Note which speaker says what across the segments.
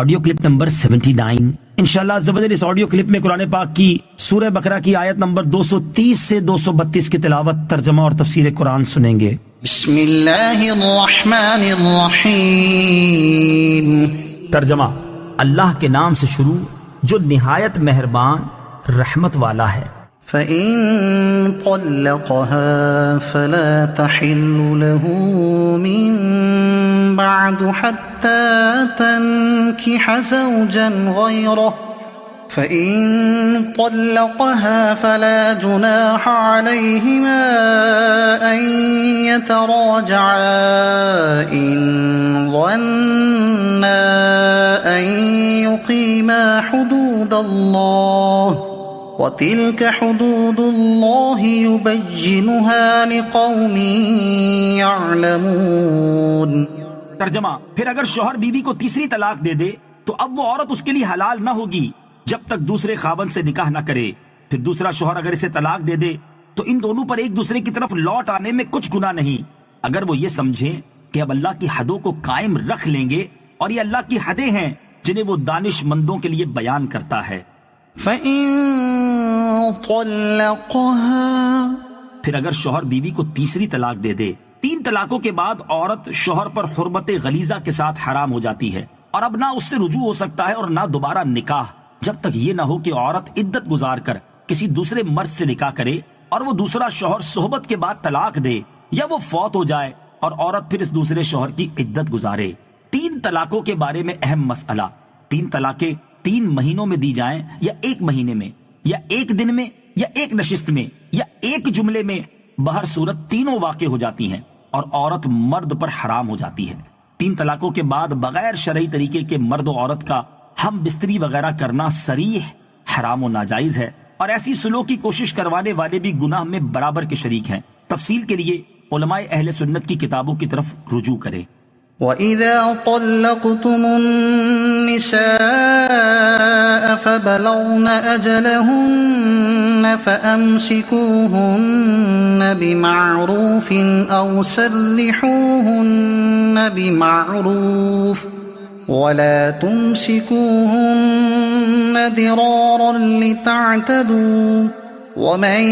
Speaker 1: Audio clip number 79۔ انشاءاللہ عزوجل اس audio clip میں قرآن پاک کی سورہ بقرہ کی آیت نمبر 230 سے 232 کی تلاوت، ترجمہ اور تفسیر قرآن سنیں گے۔
Speaker 2: بسم اللہ الرحمن الرحیم۔
Speaker 1: ترجمہ: اللہ کے نام سے شروع جو نہایت مہربان رحمت والا ہے۔
Speaker 2: فَإِن طَلَّقَهَا فَلَا تَحِلُّ لَهُ مِن بَعْدُ حَتَّى تَنكِحَ زَوْجًا غَيْرَهُ فَإِن طَلَّقَهَا فَلَا جُنَاحَ عَلَيْهِمَا أَن يَتَرَاجَعَا إِن ظَنَّا أَن يُقِيمَا حُدُودَ اللَّهِ وَتِلْكَ حُدُودُ اللَّهِ يُبَيِّنُهَا لِقَوْمٍ يَعْلَمُونَ۔
Speaker 1: ترجمہ: پھر اگر شوہر بیوی کو تیسری طلاق دے دے تو اب وہ عورت اس کے لیے حلال نہ ہوگی جب تک دوسرے خاوند سے نکاح نہ کرے۔ پھر دوسرا شوہر اگر اسے طلاق دے دے تو ان دونوں پر ایک دوسرے کی طرف لوٹ آنے میں کچھ گناہ نہیں، اگر وہ یہ سمجھیں کہ اب اللہ کی حدوں کو قائم رکھ لیں گے، اور یہ اللہ کی حدیں ہیں جنہیں وہ دانش مندوں کے لیے بیان کرتا ہے۔
Speaker 2: فَإِن طَلَّقَهَا،
Speaker 1: پھر اگر شوہر بیوی کو تیسری طلاق دے دے، 3 طلاقوں کے بعد عورت شوہر پر حرمت غلیظہ کے ساتھ حرام ہو جاتی ہے، اور اب نہ اس سے رجوع ہو سکتا ہے اور نہ دوبارہ نکاح، جب تک یہ نہ ہو کہ عورت عدت گزار کر کسی دوسرے مرد سے نکاح کرے اور وہ دوسرا شوہر صحبت کے بعد طلاق دے، یا وہ فوت ہو جائے اور عورت پھر اس دوسرے شوہر کی عدت گزارے۔ 3 طلاقوں کے بارے میں اہم مسئلہ: 3 طلاقیں 3 مہینوں میں دی جائیں یا 1 مہینے میں، یا 1 دن میں، یا 1 نشست میں، یا 1 جملے میں، بہر صورت تینوں واقع ہو جاتی ہیں اور عورت مرد پر حرام ہو جاتی ہے۔ 3 طلاقوں کے بعد بغیر شرعی طریقے کے مرد و عورت کا ہم بستری وغیرہ کرنا صریح حرام و ناجائز ہے، اور ایسی سلوک کی کوشش کروانے والے بھی گناہ میں برابر کے شریک ہیں۔ تفصیل کے لیے علماء اہل سنت کی کتابوں کی طرف رجوع کریں۔
Speaker 2: وَإِذَا طَلَّقْتُمُ النِّسَاءَ فَبَلَغْنَ أَجَلَهُنَّ فَأَمْسِكُوهُنَّ بِمَعْرُوفٍ أَوْ سَرِّحُوهُنَّ بِمَعْرُوفٍ وَلَا تُمْسِكُوهُنَّ ضِرَارًا لِتَعْتَدُوا وَمَن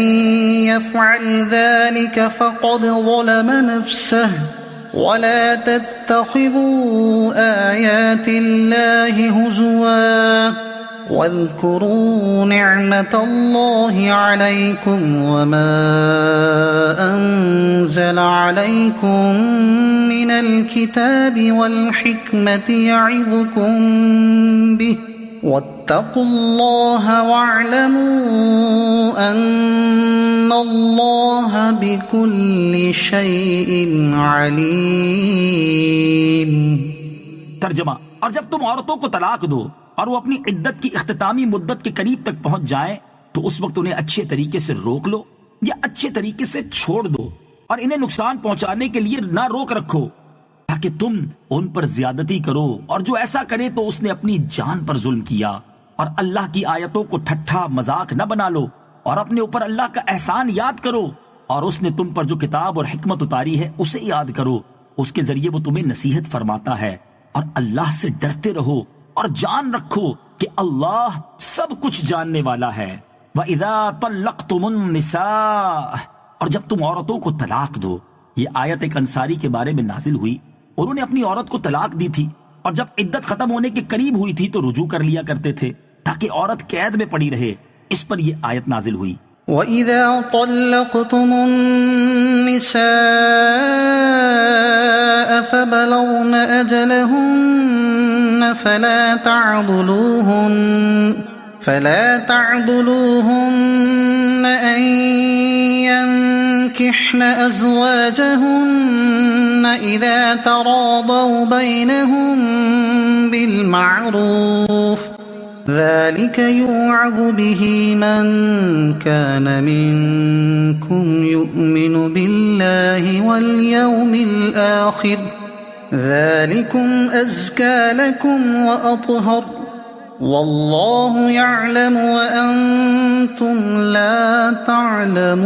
Speaker 2: يَفْعَلْ ذَلِكَ فَقَدْ ظَلَمَ نَفْسَهُ وَلَا تَتَّخِذُوا آيَاتِ اللَّهِ هُزُوًا وَاذْكُرُوا نِعْمَةَ اللَّهِ عَلَيْكُمْ وَمَا أَنزَلَ عَلَيْكُمْ مِنَ الْكِتَابِ وَالْحِكْمَةِ يَعِظُكُمْ بِهِ وَاتَّقُوا اللَّهَ وَاعْلَمُوا أَنَّ اللَّهَ بِكُلِّ شَيْءٍ عَلِيمٌ۔
Speaker 1: ترجمہ: اور جب تم عورتوں کو طلاق دو اور وہ اپنی عدت کی اختتامی مدت کے قریب تک پہنچ جائیں تو اس وقت انہیں اچھے طریقے سے روک لو یا اچھے طریقے سے چھوڑ دو، اور انہیں نقصان پہنچانے کے لیے نہ روک رکھو تاکہ تم ان پر زیادتی کرو، اور جو ایسا کرے تو اس نے اپنی جان پر ظلم کیا۔ اور اللہ کی آیتوں کو ٹھٹھا مذاق نہ بنا لو، اور اپنے اوپر اللہ کا احسان یاد کرو، اور اس نے تم پر جو کتاب اور حکمت اتاری ہے اسے یاد کرو، اس کے ذریعے وہ تمہیں نصیحت فرماتا ہے، اور اللہ سے ڈرتے رہو اور جان رکھو کہ اللہ سب کچھ جاننے والا ہے۔ وَإِذَا طَلَّقْتُمُ النِّسَاءَ، اور جب تم عورتوں کو طلاق دو۔ یہ آیت ایک انصاری کے بارے میں نازل ہوئی، انہوں نے اپنی عورت کو طلاق دی تھی، اور جب عدت ختم ہونے کے قریب ہوئی تھی تو رجوع کر لیا کرتے تھے تاکہ عورت قید میں پڑی رہے۔ اس پر یہ آیت نازل ہوئی۔
Speaker 2: وَإِذَا طَلَّقْتُمُ النِّسَاءَ فَبَلَغْنَ أَجَلَهُنَّ فَلَا تَعْضُلُوهُنَّ أَن يَنكِحْنَ أَزْوَاجَهُنَّ إِذَا تَرَاضَوْا بَيْنَهُم بِالْمَعْرُوفِ ذَلِكَ يُوعَظُ بِهِ مَن كَانَ مِنكُمْ يُؤْمِنُ بِاللَّهِ وَالْيَوْمِ الْآخِرِ ذَلِكُمْ أَزْكَى لَكُمْ وَأَطْهَرُ وَاللَّهُ يَعْلَمُ وَأَنْتُمْ لَا تَعْلَمُونَ۔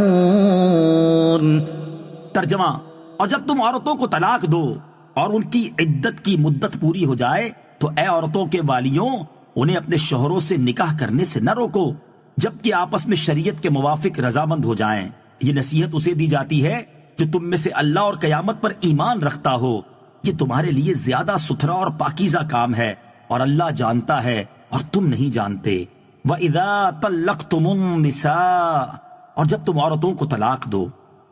Speaker 1: ترجمہ: اور جب تم عورتوں کو طلاق دو اور ان کی عدت کی مدت پوری ہو جائے تو اے عورتوں کے والیوں انہیں اپنے شوہروں سے نکاح کرنے سے نہ روکو جبکہ آپس میں شریعت کے موافق رضامند ہو جائیں۔ یہ نصیحت اسے دی جاتی ہے جو تم میں سے اللہ اور قیامت پر ایمان رکھتا ہو، یہ تمہارے لیے زیادہ ستھرا اور پاکیزہ کام ہے اور اللہ جانتا ہے اور تم نہیں جانتے۔ وَإِذَا طَلَّقْتُمُ النِّسَاءَ، اور جب تم عورتوں کو طلاق دو۔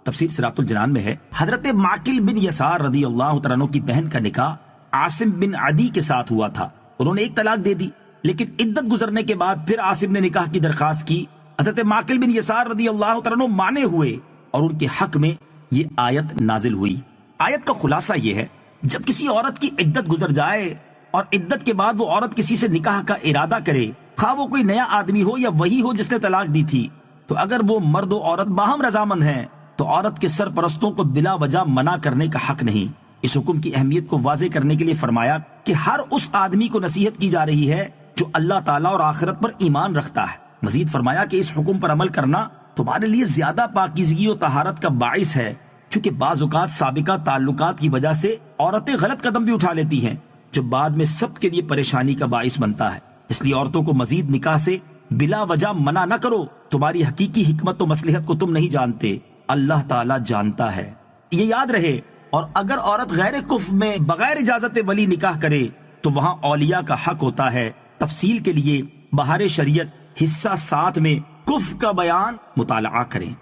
Speaker 1: تفسیر صراط الجنان میں ہے حضرت معقل بن یسار رضی اللہ تعالیٰ عنہ کی بہن کا نکاح عاصم بن عدی کے ساتھ ہوا تھا، انہوں نے ایک طلاق دے دی، لیکن عدت گزرنے کے بعد پھر عاصم نے نکاح کی درخواست کی۔ حضرت معقل بن یسار رضی اللہ تعالیٰ عنہ مانے ہوئے اور ان کے حق میں یہ آیت نازل ہوئی۔ آیت کا خلاصہ یہ ہے جب کسی عورت کی عدت گزر جائے اور عدت کے بعد وہ عورت کسی سے نکاح کا ارادہ کرے، خواہ وہ کوئی نیا آدمی ہو یا وہی ہو جس نے طلاق دی تھی، تو اگر وہ مرد و عورت باہم رضامند ہیں تو عورت کے سرپرستوں کو بلا وجہ منع کرنے کا حق نہیں۔ اس حکم کی اہمیت کو واضح کرنے کے لیے فرمایا کہ ہر اس آدمی کو نصیحت کی جا رہی ہے جو اللہ تعالیٰ اور آخرت پر ایمان رکھتا ہے۔ مزید فرمایا کہ اس حکم پر عمل کرنا تمہارے لیے زیادہ پاکیزگی و طہارت کا باعث ہے، چونکہ بعض اوقات سابقہ تعلقات کی وجہ سے عورتیں غلط قدم بھی اٹھا لیتی ہیں جو بعد میں سب کے لیے پریشانی کا باعث بنتا ہے۔ اس لیے عورتوں کو مزید نکاح سے بلا وجہ منع نہ کرو، تمہاری حقیقی حکمت و مصلحت کو تم نہیں جانتے، اللہ تعالیٰ جانتا ہے۔ یہ یاد رہے، اور اگر عورت غیر کفر میں بغیر اجازت ولی نکاح کرے تو وہاں اولیاء کا حق ہوتا ہے۔ تفصیل کے لیے بہار شریعت حصہ 7 میں کفر کا بیان مطالعہ کریں۔